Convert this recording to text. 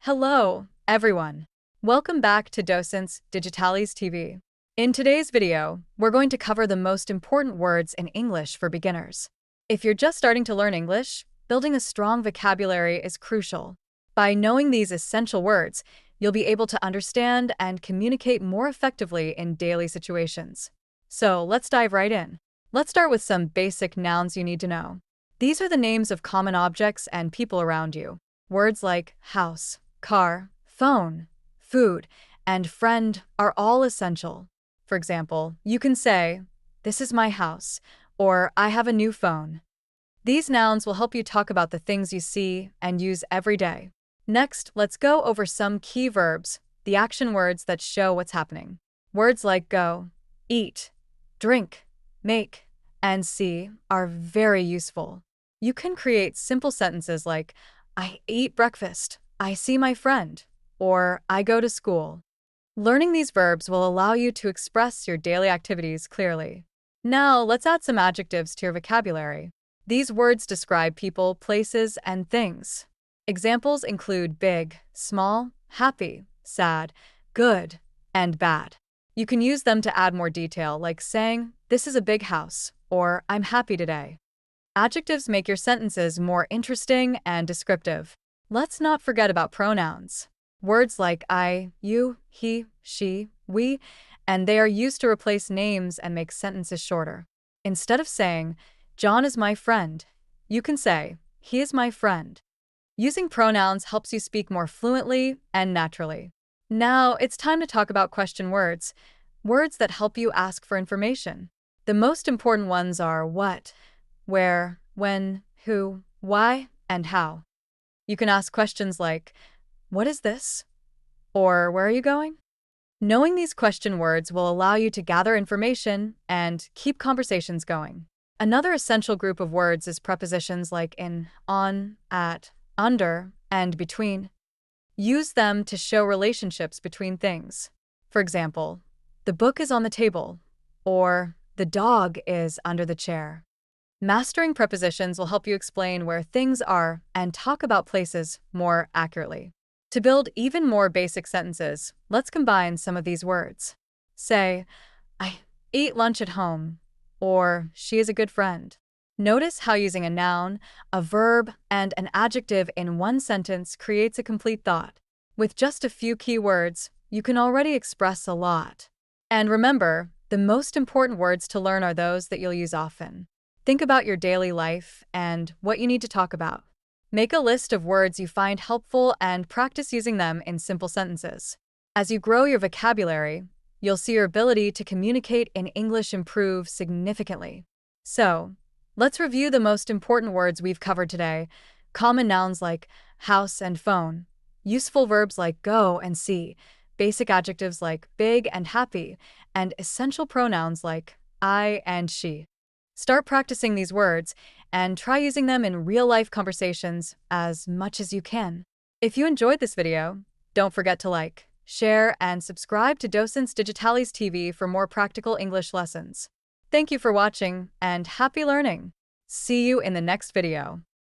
Hello, everyone. Welcome back to Docents Digitalis TV. In today's video, we're going to cover the most important words in English for beginners. If you're just starting to learn English, building a strong vocabulary is crucial. By knowing these essential words, you'll be able to understand and communicate more effectively in daily situations. So let's dive right in. Let's start with some basic nouns you need to know. These are the names of common objects and people around you. Words like house, car, phone, food, and friend are all essential. For example, you can say, "This is my house," or "I have a new phone." These nouns will help you talk about the things you see and use every day. Next, let's go over some key verbs, the action words that show what's happening. Words like go, eat, drink, make, and see are very useful. You can create simple sentences like, "I eat breakfast," "I see my friend," or "I go to school." Learning these verbs will allow you to express your daily activities clearly. Now, let's add some adjectives to your vocabulary. These words describe people, places, and things. Examples include big, small, happy, sad, good, and bad. You can use them to add more detail, like saying, "This is a big house," or "I'm happy today." Adjectives make your sentences more interesting and descriptive. Let's not forget about pronouns. Words like I, you, he, she, we, and they are used to replace names and make sentences shorter. Instead of saying, "John is my friend," you can say, "He is my friend." Using pronouns helps you speak more fluently and naturally. Now, it's time to talk about question words, words that help you ask for information. The most important ones are what, where, when, who, why, and how. You can ask questions like, "What is this?" or "Where are you going?" Knowing these question words will allow you to gather information and keep conversations going. Another essential group of words is prepositions like in, on, at, under, and between. Use them to show relationships between things. For example, "The book is on the table," or "The dog is under the chair." Mastering prepositions will help you explain where things are and talk about places more accurately. To build even more basic sentences, let's combine some of these words. Say, "I eat lunch at home," or "She is a good friend." Notice how using a noun, a verb, and an adjective in one sentence creates a complete thought. With just a few key words, you can already express a lot. And remember, the most important words to learn are those that you'll use often. Think about your daily life and what you need to talk about. Make a list of words you find helpful and practice using them in simple sentences. As you grow your vocabulary, you'll see your ability to communicate in English improve significantly. So, let's review the most important words we've covered today. Common nouns like house and phone, useful verbs like go and see, basic adjectives like big and happy, and essential pronouns like I and she. Start practicing these words and try using them in real-life conversations as much as you can. If you enjoyed this video, don't forget to like, share, and subscribe to Docents Digitalis TV for more practical English lessons. Thank you for watching and happy learning. See you in the next video.